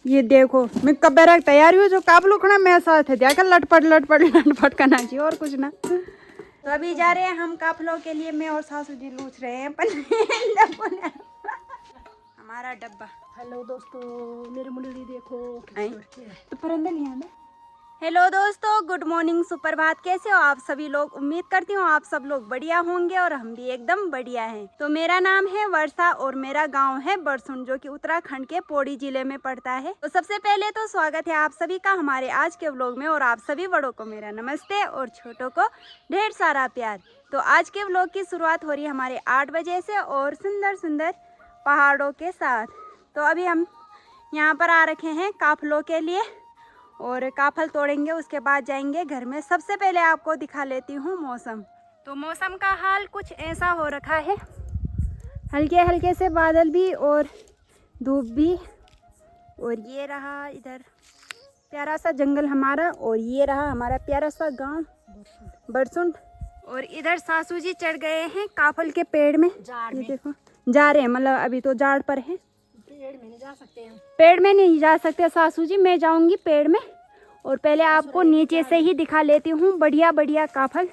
ये देखो मैं कब रख तैयारी हूँ जो काबलू खड़ा मैं साथ है जाकर लटपट करना चाहिए और कुछ ना। तो अभी जा रहे हैं हम काफलों के लिए, मैं और सासू जी लूच रहे हैं हमारा डब्बा। हेलो दोस्तों, मेरे मुंडली देखो तो परंदे लिया है। हेलो दोस्तों, गुड मॉर्निंग, सुप्रभात। कैसे हो आप सभी लोग? उम्मीद करती हूँ आप सब लोग बढ़िया होंगे और हम भी एकदम बढ़िया हैं। तो मेरा नाम है वर्षा और मेरा गांव है बरसुन, जो कि उत्तराखंड के पौड़ी जिले में पड़ता है। तो सबसे पहले तो स्वागत है आप सभी का हमारे आज के व्लॉग में, और आप सभी बड़ों को मेरा नमस्ते और छोटों को ढेर सारा प्यार। तो आज के व्लॉग की शुरुआत हो रही है हमारे 8 बजे से और सुंदर सुंदर पहाड़ों के साथ। तो अभी हम यहाँ पर आ रखे हैं काफलों के लिए और काफल तोड़ेंगे, उसके बाद जाएंगे घर में। सबसे पहले आपको दिखा लेती हूँ मौसम। तो मौसम का हाल कुछ ऐसा हो रखा है, हल्के हल्के से बादल भी और धूप भी। और ये रहा इधर प्यारा सा जंगल हमारा, और ये रहा हमारा प्यारा सा गांव बरसुन। और इधर सासू जी चढ़ गए हैं काफल के पेड़ में। ये देखो जा रहे हैं, मतलब अभी तो जाड़ पर है। पेड़ में नहीं जा सकते हैं, पेड़ में नहीं जा सकते सासू जी, मैं जाऊंगी पेड़ में। और पहले आपको नीचे से ही दिखा लेती हूँ बढ़िया बढ़िया काफल।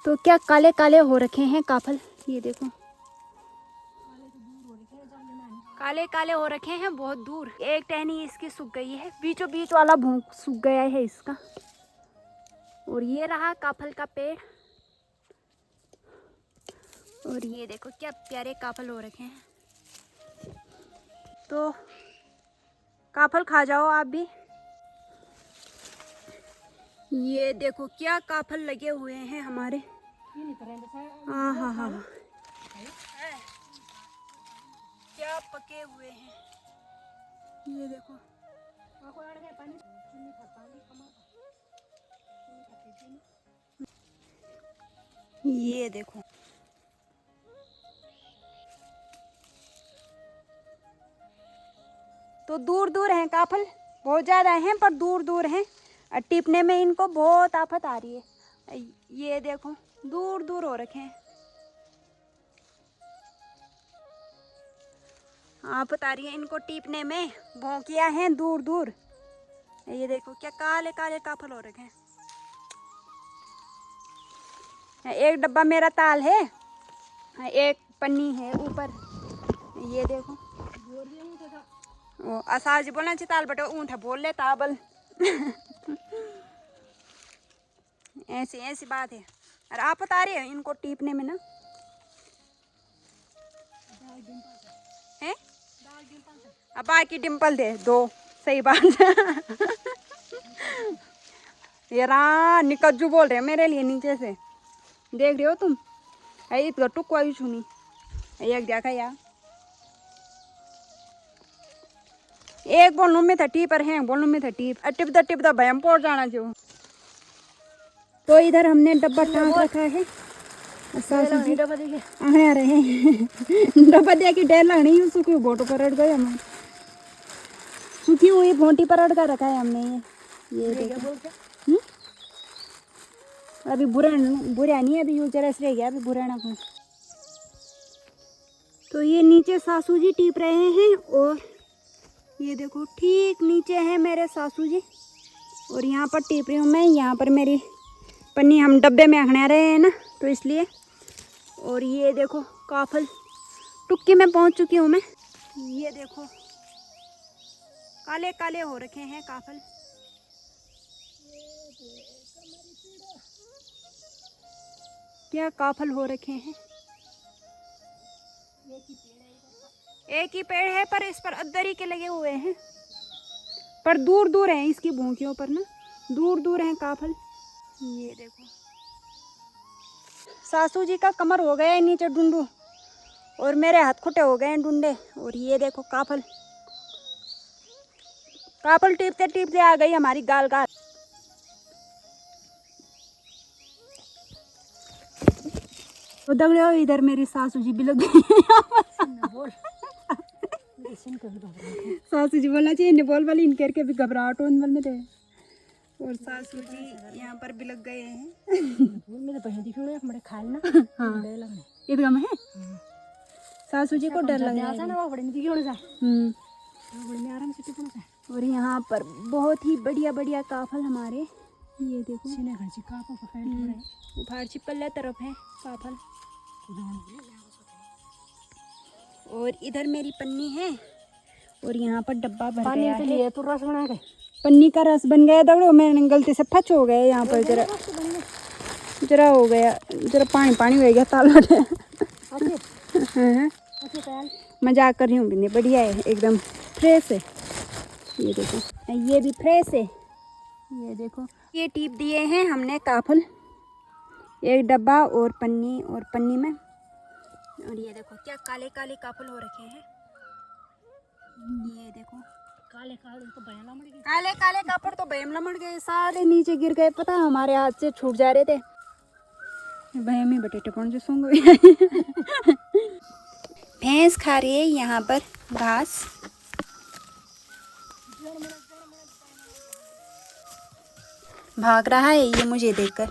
तो क्या काले काले हो रखे हैं काफल, ये देखो काले काले हो रखे हैं बहुत दूर। एक टहनी इसकी सूख गई है, बीचों बीच वाला भोंक सूख गया है इसका। और ये रहा काफल का पेड़। और ये देखो क्या प्यारे काफल हो रखे हैं। तो काफल खा जाओ आप भी। ये देखो क्या काफल लगे हुए हैं हमारे। हाँ हाँ हाँ, क्या पके हुए हैं ये देखो। ये देखो तो दूर दूर हैं काफल, बहुत ज़्यादा हैं पर दूर दूर हैं। टिपने में इनको बहुत आफत आ रही है। ये देखो दूर दूर हो रखे हैं, आफत आ रही है इनको टीपने में, भौंकिया हैं दूर दूर। ये देखो क्या काले काले काफल हो रखे हैं। एक डब्बा मेरा ताल है, एक पन्नी है ऊपर। ये देखो असाज बोलना चाहिए ताल बटे ऊँट है बोल ले ताबल ऐसी ऐसी बात है। और आप बता रही है इनको टीपने में ना है। अब बाकी डिम्पल दे दो, सही बात ये रा निकज्जू बोल रहे हैं मेरे लिए नीचे से, देख रहे हो तुम। आई तो टुकवा ही छूनी एक देखा यार, एक बोलने में था टीप और है बोलने में था टीप। टिपदा भयम पड़ जाना जो। तो इधर हमने डब्बा टांग रखा है, सासू जी आने आ रहे हैं डब्बा दे के डेर लगनी है, सूखी बोटो पर अड़ गए हमें, सूखी हुई भोंटी पर अड़ कर रखा है हमने। ये देखो अभी बुरा नहीं, अभी यूँ जरा रह गया, अभी बुरा ना हो। तो ये नीचे सासू जी टीप रहे हैं और ये देखो ठीक नीचे है मेरे सासू जी, और यहाँ पर टीप रही हूँ मैं। यहाँ पर मेरी पन्नी, हम डब्बे में हंड़ा रहे हैं ना तो इसलिए। और ये देखो काफल टुक्की में पहुँच चुकी हूँ मैं। ये देखो काले काले हो रखे हैं काफल। क्या काफल हो रखे हैं। एक ही पेड़ है पर इस पर अदरी के लगे हुए हैं, पर दूर दूर हैं इसकी भोंकियों पर ना, दूर दूर हैं काफल। ये देखो सासू जी का कमर हो गया है नीचे डुंडू, और मेरे हाथ खुटे हो गए हैं डुंडे। और ये देखो काफल काफल टीपते टीपते आ गई हमारी गाल गाल। तो दगड़े हो इधर मेरी सासू जी भी लग गई सासू जी बोलना चाहिए बोल वाली इनकर के भी घबराहट हो में थे। और सासू जी यहाँ पर भी लग गए हैं मेरे बहन दिख रहे हमारे खाल ना। हाँ ईदगाह है। सासू जी को डर लग रहा है। ना बड़े में दिखी होने से बड़े में आराम से टिकने से। और यहाँ पर बहुत ही बढ़िया बढ़िया काफल हमारे, ये देखो सीने खर्ची काफल पकड़ रहे हैं। उभार चिपल्ला तरफ है काफल। और इधर मेरी पन्नी है और यहाँ पर डब्बा भर पानी गया के है। लिए तो रस बना के पन्नी का रस बन गया दगड़ो, मैंने गलती से फच हो गया यहाँ पर, जरा हो गया, जरा पानी पानी हो गया ताल में। मजाक कर रही हूँ बिंदी, बढ़िया है एकदम फ्रेश है। ये देखो ये भी फ्रेश है। ये देखो ये टीप दिए हैं हमने काफल, एक डब्बा और पन्नी में। और ये देखो क्या काले काले काफल हो रखे हैं। ये देखो काले काले तो बयाना मर गए। काले काले कापड़ तो बहम लमड़ गए, सारे नीचे गिर गए, पता हमारे हाथ से छूट जा रहे थे। बहम ही बटेटे पड़ जो सूंघ गए। भैंस खा रही है यहाँ पर घास। भाग रहा है ये मुझे देखकर।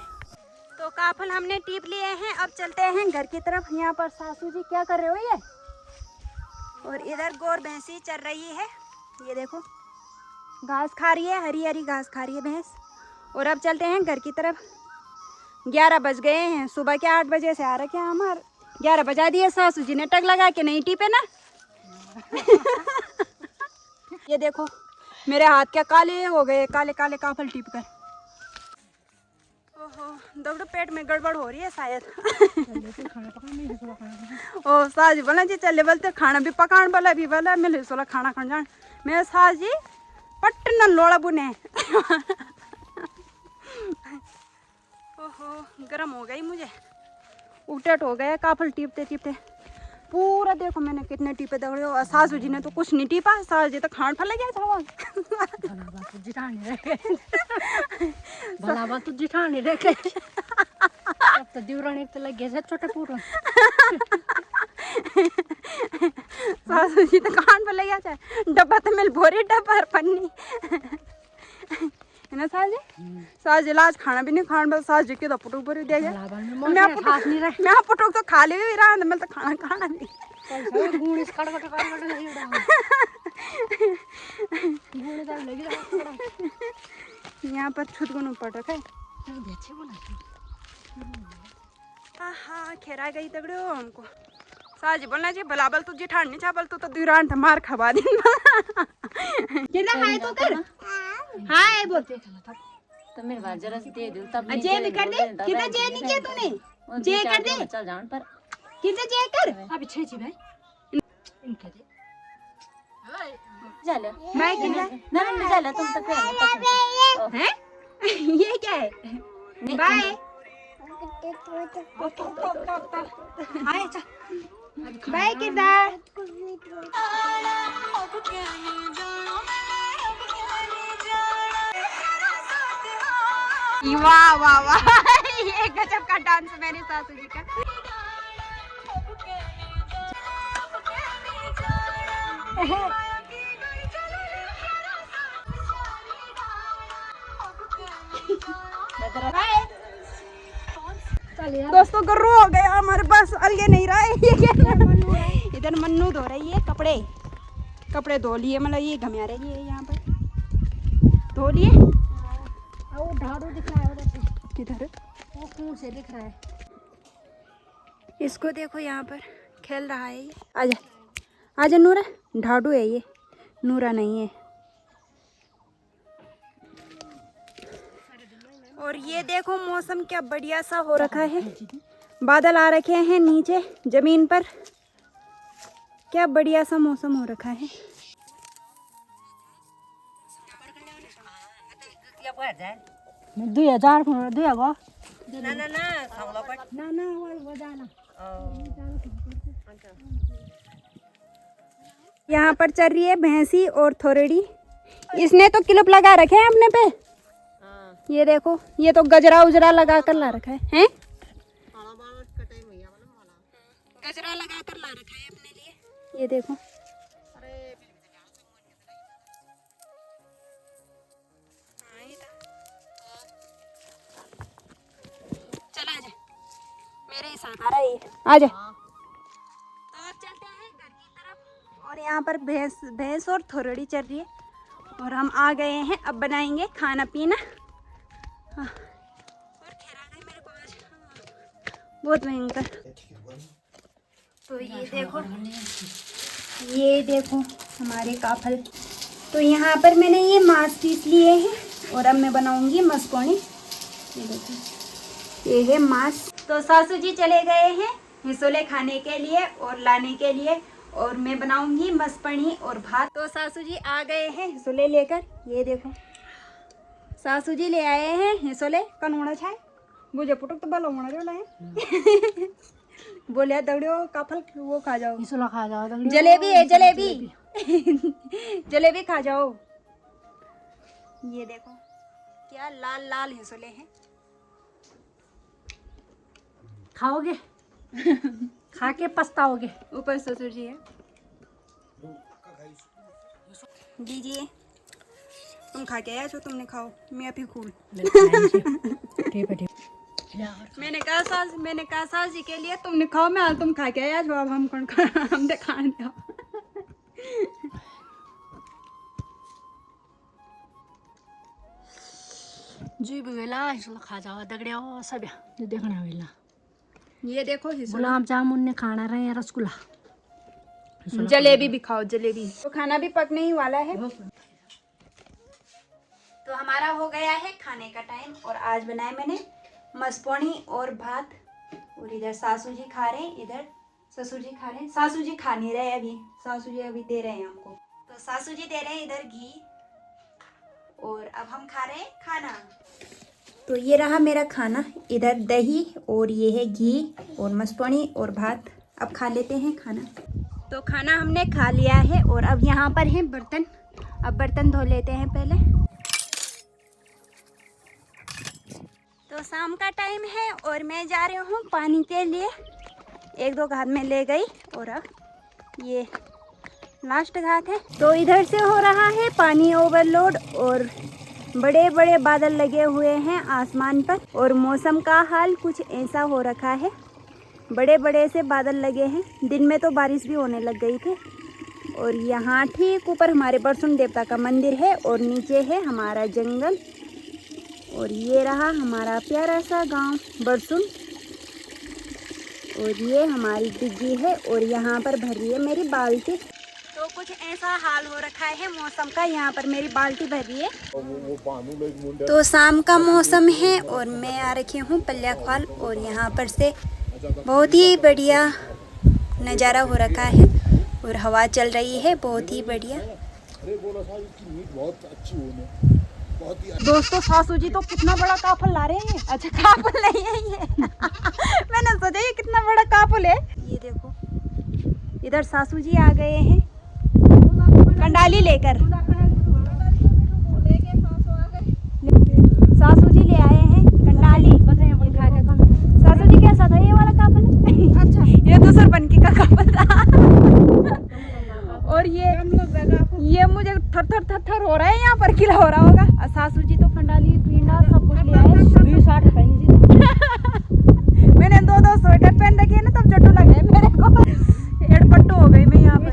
तो काफल हमने टीप लिए हैं, अब चलते हैं घर की तरफ। यहाँ पर सासू जी क्या कर रहे हो ये, और इधर गोर भैंसी चल रही है। ये देखो घास खा रही है, हरी हरी घास खा रही है भैंस। और अब चलते हैं घर की तरफ। 11 बज गए हैं, सुबह के 8 बजे से आ रखे हैं हमारे। 11 बजा दिए, सासू जी ने टक लगा के नहीं टीपे ना। ये देखो मेरे हाथ क्या काले हो गए, काले काले काफल टीप कर। ओहो दगड़ो पेट में गड़बड़ हो रही है शायद। ओ साजी बोला जी चले बोलते खाना भी पकान वाला भी वाला मिले सोला खाना खान जान। मैं साजी पट्टन लोड़ा बुने। ओहो गरम हो गई मुझे, उटट हो गया काफल टीपते टीपते पूरा। देखो मैंने कितने टीपे दगड़े हो। सासू जी ने तो कुछ नहीं टीपा, सासू जी तो खान फल गया था। भला बात तो जिठानी रखे। अब तो दिवरानी तो लग गए छोटे पूरा। सासू जी तो खान फल गया था, डब्बा तो मिल भोरी डब्बा और पन्नी है ना साजी। साजी लाज खाना भी नहीं खान, बस साजी के तो पुटुक भरी दे गया। मैं पुटुक तो खा ले भी रहा, मैं तो खाना खाना नहीं। यहाँ पर छुट को पड़ रखा है। हाँ खेरा गई तगड़ो हमको। साजी बोलना जी बलाबल तू जिठान नहीं चावल तू तो दुरान था मार खवा दिन। कितना खाए तो कर हां बोलते तो मेरे बात जरा दे दूं तब जे भी कर दे। कितना जे नहीं किया तूने, जे कर दे चल जान पर कितना जे कर। अभी छे जी भाई इनके दे चलो मैं कितना ना चलो तुम तो कह हैं। ये क्या है बाय हाय चल बाय किधर। वाह वाह वाह ये गजब का डांस मेरी सासू जी का। दोस्तों गर्रू हो गया हमारे पास, अलगे नहीं रहा है। ये क्या इधर मन्नू धो रही है कपड़े, कपड़े धो लिए, मतलब ये घमियारे लिए यहाँ पर धो लिए। वो ढाडू दिख रहा है उधर किधर, वो कौन से दिख रहा है। इसको देखो यहाँ पर खेल रहा है ये। आजा आजा नूरा, ढाडू है ये, नूरा नहीं है। और ये देखो मौसम क्या बढ़िया सा हो रखा है, बादल आ रखे हैं नीचे जमीन पर, क्या बढ़िया सा मौसम हो रखा है। यहाँ पर चल रही है भैंसी और थोड़ी, इसने तो क्लिप लगा रखे हैं अपने पे। ये देखो ये तो गजरा उजरा लगा कर ला रखा है, हैं? गजरा लगा कर ला रखा है अपने लिए। ये देखो चला जा, मेरे साथ आ रहा है, आ जा। तो अब चलते हैं घर की तरफ। और यहाँ पर भैंस और थोड़ी चल रही है और हम आ गए हैं। अब बनाएंगे खाना पीना। हाँ। और ठहरा है मेरे पास, बहुत भयंकर। तो ये देखो हमारे काफल। तो यहाँ पर मैंने ये मांस पीस लिए हैं और अब मैं बनाऊंगी मस्कोनी। ये देखो ये है मांस। तो सासू जी चले गए हैं हिसोले खाने के लिए और लाने के लिए, और मैं बनाऊंगी मस्पणी और भात। तो सासू जी आ गए हैं हिसोले लेकर। ये देखो सासू जी ले आए हैं हिसोले। कन होना छाए बुझे पुटुक तो बल होना जो लाए बोले दौड़ो काफल वो खा जाओ, हिसोला खा जाओ। जलेबी है जलेबी जलेबी खा जाओ। ये देखो क्या लाल लाल हिसोले हैं। खाओगे खा के पछताओगे। ऊपर ससुर जी है, दीजिए तुम खा के आया छो, तुमने खाओ मैं अभी खूब। मैंने कहा सास जी के लिए तुमने खाओ, मैं तुम खा के आया छो, अब हम कौन हमने खाने दो। जी बेला हिसोला खा जाओ दगड़िया सब जो देखना वेला। ये देखो गुलाब जामुन ने खाना रहे हैं, रसगुल्ला, जलेबी भी खाओ जलेबी। तो खाना भी पकने ही वाला है। तो हमारा हो गया है खाने का टाइम और आज बनाया मैंने मस्पोनी और भात। और इधर सासू जी खा रहे हैं, इधर ससुर जी खा रहे हैं। सासू जी खा नहीं रहे अभी, सासू जी अभी दे रहे हैं हमको। तो सासू जी दे रहे हैं इधर घी और अब हम खा रहे हैं खाना। तो ये रहा मेरा खाना, इधर दही और ये है घी और मस्पोनी और भात। अब खा लेते हैं खाना। तो खाना हमने खा लिया है और अब यहाँ पर है बर्तन। अब बर्तन धो लेते हैं पहले। तो शाम का टाइम है और मैं जा रही हूँ पानी के लिए। एक दो घाट में ले गई और अब ये लास्ट घाट है। तो इधर से हो रहा है पानी ओवरलोड और बड़े बड़े बादल लगे हुए हैं आसमान पर और मौसम का हाल कुछ ऐसा हो रखा है। बड़े बड़े से बादल लगे हैं। दिन में तो बारिश भी होने लग गई थी। और यहाँ ठीक ऊपर हमारे बरसुन देवता का मंदिर है और नीचे है हमारा जंगल। और ये रहा हमारा प्यारा सा गांव बरसुन। और ये हमारी डिग्गी है और यहाँ पर भर रही है मेरी बाल्टी। तो कुछ ऐसा हाल हो रखा है मौसम का। यहाँ पर मेरी बाल्टी भर रही है। तो शाम का मौसम है और मैं आ रखी हूँ पल्याखाल और यहाँ पर से बहुत ही बढ़िया नज़ारा हो रखा है और हवा चल रही है बहुत ही बढ़िया। दोस्तों सासू जी तो कितना बड़ा काफल ला रहे हैं। अच्छा काफल नहीं है ये मैंने सोचा ये कितना बड़ा काफल है। ये देखो इधर सासू जी आ गए हैं कंडाली लेकर। सासू जी ले आए हैं कंडाली। सासू जी कैसा था ये वाला काफल? अच्छा ये तो सरपंकी का काफल था और ये मुझे थर थर थर थर हो रहा है। यहाँ पर किला हो रहा होगा। सासू जी तो कंडाली पींडा सब कुछ ले आए। 20-60 मैंने 2-2 स्वेटर पहन रखे है ना, तब जट्टू लगे मेरे को। एड़पट्टू हो गई मैं यहाँ पर।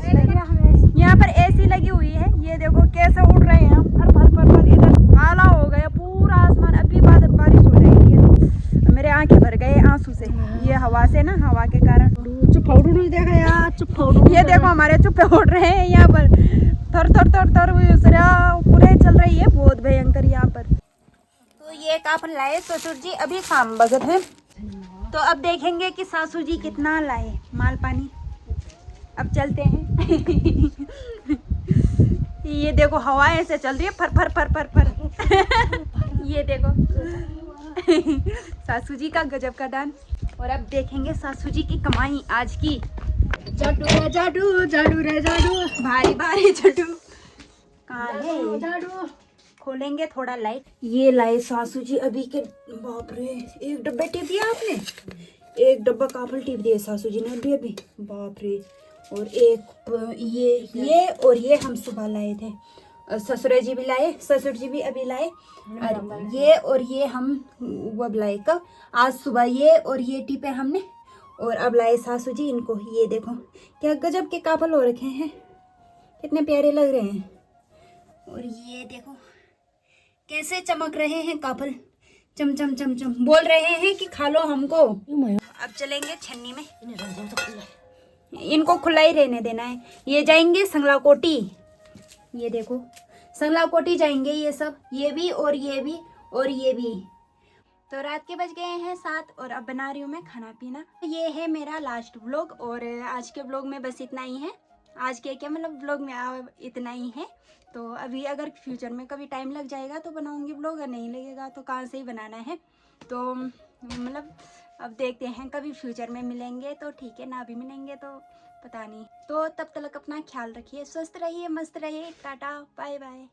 यहाँ पर एसी लगी हुई है। ये देखो कैसे उड़ रहे हैं फर फर फर फर। इधर आला हो गया पूरा आसमान। अभी बारिश हो जाएगी। मेरे आंखें भर गए आंसू से, ये हवा से ना, हवा के कारण। देखा यार ये देखो हमारे चुप्पे उड़ रहे हैं यहाँ पर। थर थर थर थर पूरे चल रही है बहुत भयंकर यहाँ पर। तो ये काफल लाए ससुर जी अभी शाम बगत है। तो अब देखेंगे कि सासू जी कितना लाए माल पानी। अब चलते हैं ये देखो हवा ऐसे चल रही है फर फर फर फर फर ये देखो सासू जी का गजब का डांस। और अब देखेंगे सासू जी की कमाई आज की। जाडू रे जाडू, जाडू रे जाडू, भारी भारी जाडू कहाँ है? जाडू खोलेंगे थोड़ा लाइट। ये लाए सासू जी अभी के। बाप रे एक डब्बा टिप दिया आपने। एक डब्बा काफल टिप दिया सासू जी ने अभी। बाप रे। और एक ये और ये हम सुबह लाए थे। ससुर जी भी लाए, ससुर जी भी अभी लाए। और ये हम वो लाए कब? आज सुबह। ये और ये टिपे हमने और अब लाए सासू जी इनको, ये देखो क्या गजब के काफल हो रखे हैं, कितने प्यारे लग रहे हैं। और ये देखो कैसे चमक रहे हैं काफल, चम चम चम चम, बोल रहे हैं कि खा लो हमको। अब चलेंगे छन्नी में, इनको खुला ही रहने देना है। ये जाएंगे संगला कोटी, ये देखो संगला कोटी जाएंगे ये सब, ये भी और ये भी और ये भी। तो रात के बज गए हैं 7 और अब बना रही हूँ मैं खाना पीना। ये है मेरा लास्ट व्लॉग और आज के व्लॉग में बस इतना ही है। आज के क्या मतलब व्लॉग में इतना ही है। तो अभी अगर फ्यूचर में कभी टाइम लग जाएगा तो बनाऊंगी व्लॉग, अगर नहीं लगेगा तो कहाँ से ही बनाना है। तो मतलब अब देखते हैं, कभी फ्यूचर में मिलेंगे तो ठीक है, ना भी मिलेंगे तो पता नहीं। तो तब तक अपना ख्याल रखिए, स्वस्थ रहिए, मस्त रहिए, टाटा बाय बाय।